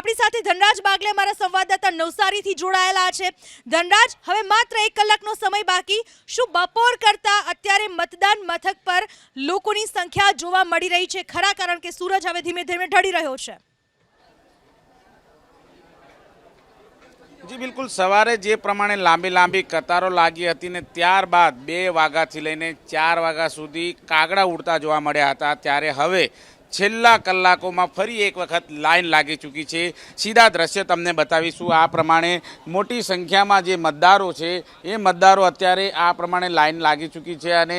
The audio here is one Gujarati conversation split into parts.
આપણી સાથે ધનરાજ બાગલે અમારા સંવાદદાતા નવસારીથી જોડાયેલા છે। ધનરાજ, હવે માત્ર 1 કલાકનો સમય બાકી, શું બપોર કરતા અત્યારે મતદાન મથક પર લોકોની સંખ્યા જોવા મળી રહી છે ખરા? કારણ કે સૂરજ હવે ધીમે ધીમે ઢળી રહ્યો છે। જી બિલકુલ, સવારે જે પ્રમાણે લાંબી કતારો લાગી હતી ને ત્યારબાદ 2 વાગ્યાથી લઈને 4 વાગ્યા સુધી કાગડા ઉડતા જોવા મળ્યા હતા, ત્યારે હવે છેલ્લા કલાકોમાં ફરી એક વખત લાઈન લાગી ચૂકી છે। સીધા દ્રશ્ય તમને બતાવીશું। આ પ્રમાણે મોટી સંખ્યામાં જે મતદારો છે એ મતદારો અત્યારે આ પ્રમાણે લાઈન લાગી ચૂકી છે અને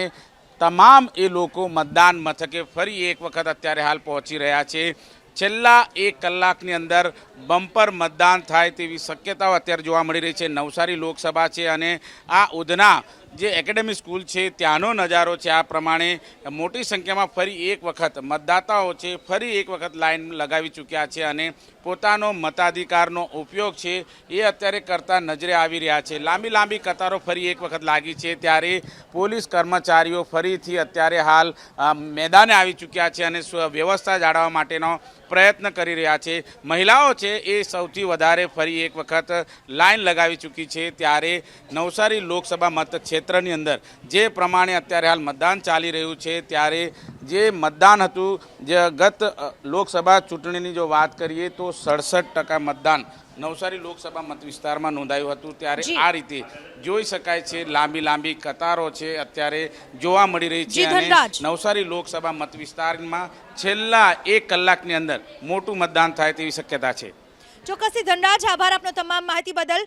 તમામ એ લોકો મતદાન મથકે ફરી એક વખત અત્યારે હાલ પહોંચી રહ્યા છે। છેલ્લા 1 કલાકની અંદર બમ્પર મતદાન થાય તેવી શક્યતાઓ અત્યારે જોવા મળી રહી છે। નવસારી લોકસભા છે અને આ ઉધના જે એકેડેમી સ્કૂલ છે ત્યાંનો નજારો છે। આ પ્રમાણે મોટી સંખ્યામાં ફરી એક વખત મતદાતાઓ છે ફરી એક વખત લાઈન લગાવી ચૂક્યા છે અને પોતાનો મતાધિકારનો ઉપયોગ છે એ અત્યારે કરતા નજરે આવી રહ્યા છે। લાંબી કતારો ફરી એક વખત લાગી છે, ત્યારે પોલીસ કર્મચારીઓ ફરીથી અત્યારે હાલ મેદાને આવી ચૂક્યા છે અને વ્યવસ્થા જાળવવા માટેનો પ્રયત્ન કરી રહ્યા છે। મહિલાઓ છે એ સૌથી વધારે ફરી એક વખત લાઈન લગાવી ચૂકી છે, ત્યારે નવસારી લોકસભા મતક્ષેત્રની અંદર જે પ્રમાણે અત્યારે હાલ મતદાન ચાલી રહ્યું છે, ત્યારે જે મતદાન હતું જે ગત લોકસભા ચૂંટણીની જો વાત કરીએ તો 67% મતદાન નવસારી લોકસભા મત વિસ્તારમાં નોંધાયું હતું, ત્યારે આ રીતે જોઈ શકાય છે લાંબી કતારો છે અત્યારે જોવા મળી રહી છે અને નવસારી લોકસભા મત વિસ્તારમાં છેલ્લા 1 કલાકની અંદર મોટું મતદાન થાય તેવી શક્યતા છે। ચોક્કસથી ધનરાજ, આભાર આપનો તમામ માહિતી બદલ।